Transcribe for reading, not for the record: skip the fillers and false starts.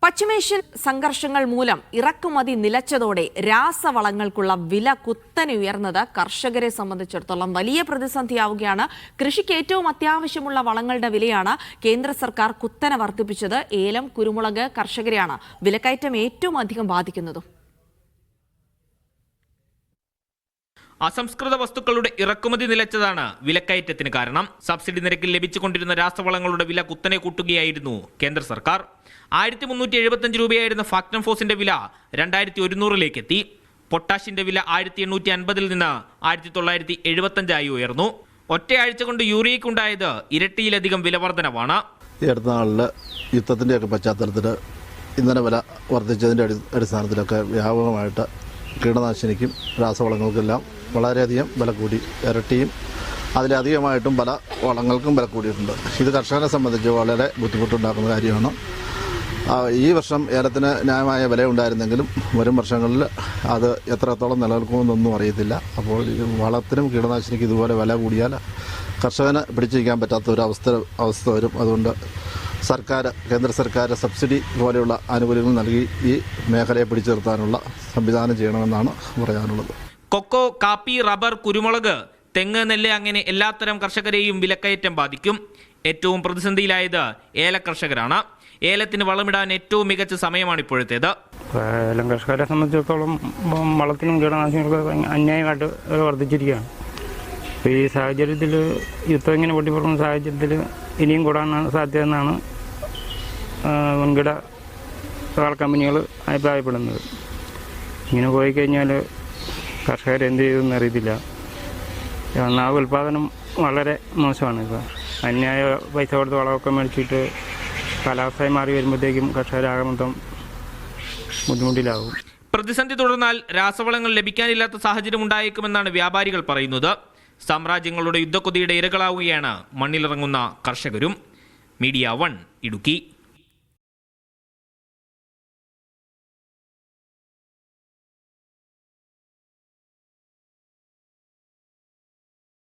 പശ്ചിമേഷ്യൻ സംഘർഷങ്ങൾ മൂലം ഇറക്കുമതി നിലച്ചതോടെ രാസവളങ്ങൾക്കുള്ള വില കുത്തനെ ഉയർന്നത് കർഷകരെ സംബന്ധിച്ചിടത്തോളം വലിയ പ്രതിസന്ധിയാവുകയാണ്. കൃഷിക്ക് ഏറ്റവും അത്യാവശ്യമുള്ള വളങ്ങളുടെ വിലയാണ് കേന്ദ്ര സർക്കാർ കുത്തനെ വർദ്ധിപ്പിച്ചത്. ഏലം, കുരുമുളക് കർഷകരെയാണ് വിലക്കയറ്റം ഏറ്റവും അധികം ബാധിക്കുന്നതും. അസംസ്കൃത വസ്തുക്കളുടെ ഇറക്കുമതി നിലച്ചതാണ് വിലക്കയറ്റത്തിന് കാരണം. സബ്സിഡി നിരക്കിൽ ലഭിച്ചുകൊണ്ടിരുന്ന രാസവളങ്ങളുടെ വില കുത്തനെ കൂട്ടുകയായിരുന്നു കേന്ദ്ര സർക്കാർ. 1375 രൂപയായിരുന്ന ഫാക്ടംഫോസിന്റെ വില 2100 എത്തി. പൊട്ടാഷിന്റെ വില 1850 നിന്ന് 1975 ഉയർന്നു. ഒറ്റയാഴ്ച കൊണ്ട് യൂറിയയ്ക്കുണ്ടായത് ഇരട്ടിയിലധികം വില വർധനവാണ്. ഈ അടുത്ത നാളിൽ യുദ്ധത്തിൻ്റെയൊക്കെ പശ്ചാത്തലത്തിൽ ഇന്ധന വില വർദ്ധിച്ചതിൻ്റെ അടിസ്ഥാനത്തിലൊക്കെ വ്യാപകമായിട്ട് കീടനാശിനിക്കും രാസവളങ്ങൾക്കെല്ലാം വളരെയധികം വില കൂടി. ഇരട്ടിയും അതിലധികമായിട്ടും പല വളങ്ങൾക്കും വില കൂടിയിട്ടുണ്ട്. ഇത് കർഷകരെ സംബന്ധിച്ച് വളരെ ബുദ്ധിമുട്ടുണ്ടാക്കുന്ന കാര്യമാണ്. ഈ വർഷം ഏലത്തിന് ന്യായമായ വില ഉണ്ടായിരുന്നെങ്കിലും വരും വർഷങ്ങളിൽ അത് എത്രത്തോളം നിലനിൽക്കുമെന്നൊന്നും അറിയത്തില്ല. അപ്പോൾ വളത്തിനും കീടനാശിനിക്കും ഇതുപോലെ വില കൂടിയാൽ കർഷകന് പിടിച്ചിരിക്കാൻ പറ്റാത്ത ഒരു അവസ്ഥ വരും. അതുകൊണ്ട് കേന്ദ്ര സർക്കാർ സബ്സിഡി പോലെയുള്ള ആനുകൂല്യങ്ങൾ നൽകി ഈ മേഖലയെ പിടിച്ചു നിർത്താനുള്ള സംവിധാനം ചെയ്യണമെന്നാണ് പറയാനുള്ളത്. കൊക്കോ, കാപ്പി, റബ്ബർ, കുരുമുളക്, തെങ്ങ്, നെല്ല് അങ്ങനെ എല്ലാത്തരം കർഷകരെയും വിലക്കയറ്റം ബാധിക്കും. ഏറ്റവും പ്രതിസന്ധിയിലായത് ഏല കർഷകരാണ്. ഏലത്തിന് വളമിടാൻ ഏറ്റവും മികച്ച സമയമാണ് ഇപ്പോഴത്തേത്. ഏലം കർഷകരെ സംബന്ധിച്ചിടത്തോളം വളത്തിനും കീടനാശിനികൾക്ക് അന്യായമായിട്ട് വർദ്ധിച്ചിരിക്കുകയാണ്. ഈ സാഹചര്യത്തിൽ യുദ്ധം ഇങ്ങനെ പൊട്ടിപ്പുറക്കുന്ന സാഹചര്യത്തിൽ ഇനിയും കൂടാനാണ് സാധ്യത എന്നാണ് വൻകിട കമ്പനികൾ അഭിപ്രായപ്പെടുന്നത്. ഇങ്ങനെ പോയി കഴിഞ്ഞാൽ കർഷകർ എന്ത് ചെയ്തെന്ന് അറിയത്തില്ല. ഒന്നാമത് ഉൽപ്പാദനം വളരെ മോശമാണ്. ഇപ്പോൾ അന്യായ പൈസ കൊടുത്ത് വളമൊക്കെ മേടിച്ചിട്ട് കാലാവസ്ഥ മാറി വരുമ്പോഴത്തേക്കും കർഷകരാകെ മൊത്തം ബുദ്ധിമുട്ടിലാവും. പ്രതിസന്ധി തുടർന്നാൽ രാസവളങ്ങൾ ലഭിക്കാനില്ലാത്ത സാഹചര്യം ഉണ്ടായേക്കുമെന്നാണ് വ്യാപാരികൾ പറയുന്നത്. സാമ്രാജ്യങ്ങളുടെ യുദ്ധക്കൊതിയുടെ ഇരകളാവുകയാണ് മണ്ണിലിറങ്ങുന്ന കർഷകരും. മീഡിയ 1 ഇടുക്കി.